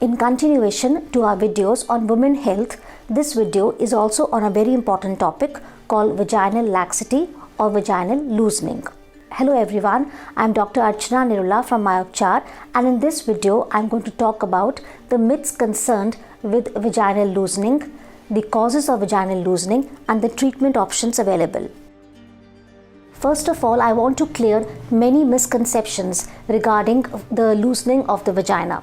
In continuation to our videos on women health, this video is also on a very important topic called vaginal laxity or vaginal loosening. Hello everyone, I am Dr. Archana Nirula from Myopchar, and in this video I am going to talk about the myths concerned with vaginal loosening, the causes of vaginal loosening and the treatment options available. First of all, I want to clear many misconceptions regarding the loosening of the vagina.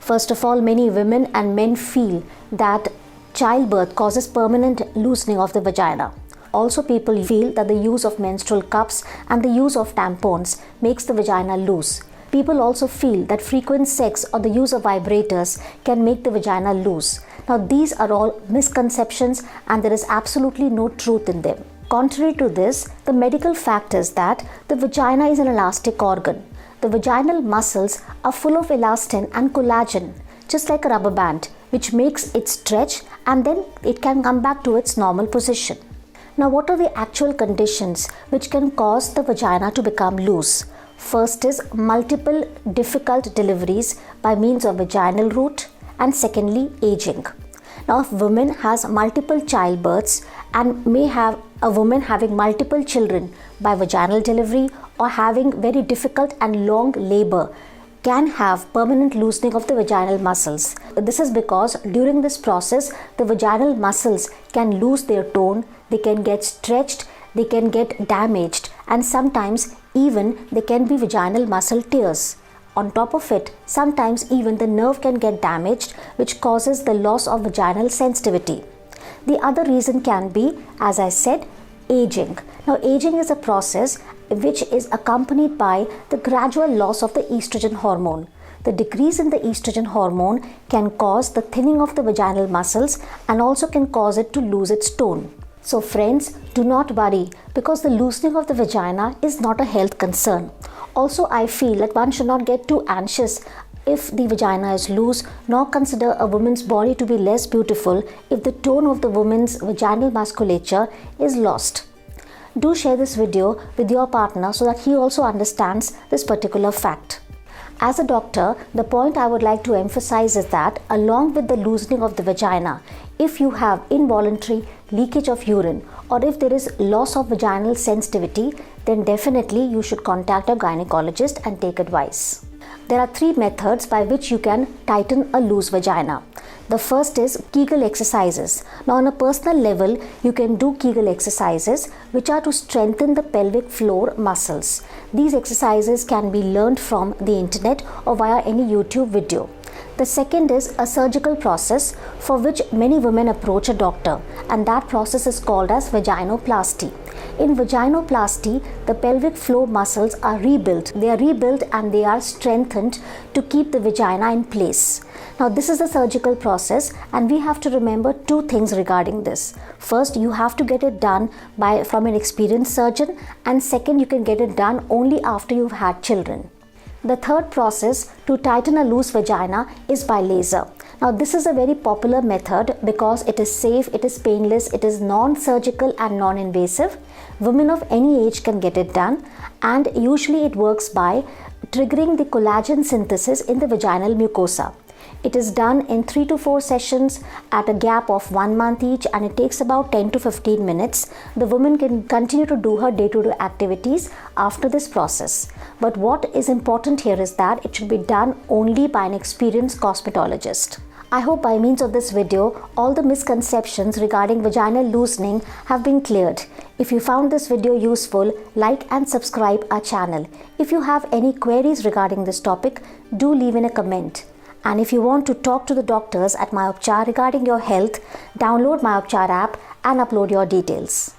First of all, many women and men feel that childbirth causes permanent loosening of the vagina. Also, people feel that the use of menstrual cups and the use of tampons makes the vagina loose. People also feel that frequent sex or the use of vibrators can make the vagina loose. Now, these are all misconceptions and there is absolutely no truth in them. Contrary to this, the medical fact is that the vagina is an elastic organ. The vaginal muscles are full of elastin and collagen, just like a rubber band, which makes it stretch and then it can come back to its normal position. Now, what are the actual conditions which can cause the vagina to become loose? First is multiple difficult deliveries by means of vaginal route, and secondly, aging. Now, if woman has multiple childbirths and may have a woman having multiple children by vaginal delivery or having very difficult and long labor can have permanent loosening of the vaginal muscles. This is because during this process, the vaginal muscles can lose their tone, they can get stretched, they can get damaged, and sometimes even there can be vaginal muscle tears. On top of it, sometimes even the nerve can get damaged, which causes the loss of vaginal sensitivity. The other reason can be, as I said, aging. Now, aging is a process which is accompanied by the gradual loss of the estrogen hormone. The decrease in the estrogen hormone can cause the thinning of the vaginal muscles and also can cause it to lose its tone. So friends, do not worry because the loosening of the vagina is not a health concern. Also, I feel that one should not get too anxious if the vagina is loose, nor consider a woman's body to be less beautiful if the tone of the woman's vaginal musculature is lost. Do share this video with your partner so that he also understands this particular fact. As a doctor, the point I would like to emphasize is that along with the loosening of the vagina, if you have involuntary leakage of urine or if there is loss of vaginal sensitivity, then definitely you should contact a gynecologist and take advice. There are 3 methods by which you can tighten a loose vagina. The first is Kegel exercises. Now, on a personal level, you can do Kegel exercises which are to strengthen the pelvic floor muscles. These exercises can be learned from the internet or via any YouTube video. The second is a surgical process for which many women approach a doctor, and that process is called as vaginoplasty. In vaginoplasty, the pelvic floor muscles are rebuilt. They are rebuilt and they are strengthened to keep the vagina in place. Now, this is a surgical process and we have to remember 2 things regarding this. First, you have to get it done from an experienced surgeon, and second, you can get it done only after you've had children. The third process to tighten a loose vagina is by laser. Now, this is a very popular method because it is safe, it is painless, it is non-surgical and non-invasive. Women of any age can get it done, and usually it works by triggering the collagen synthesis in the vaginal mucosa. It is done in 3 to 4 sessions at a gap of 1 month each, and it takes about 10 to 15 minutes. The woman can continue to do her day-to-day activities after this process. But what is important here is that it should be done only by an experienced cosmetologist. I hope by means of this video, all the misconceptions regarding vaginal loosening have been cleared. If you found this video useful, like and subscribe our channel. If you have any queries regarding this topic, do leave in a comment. And if you want to talk to the doctors at Myopchar regarding your health, download Myopchar app and upload your details.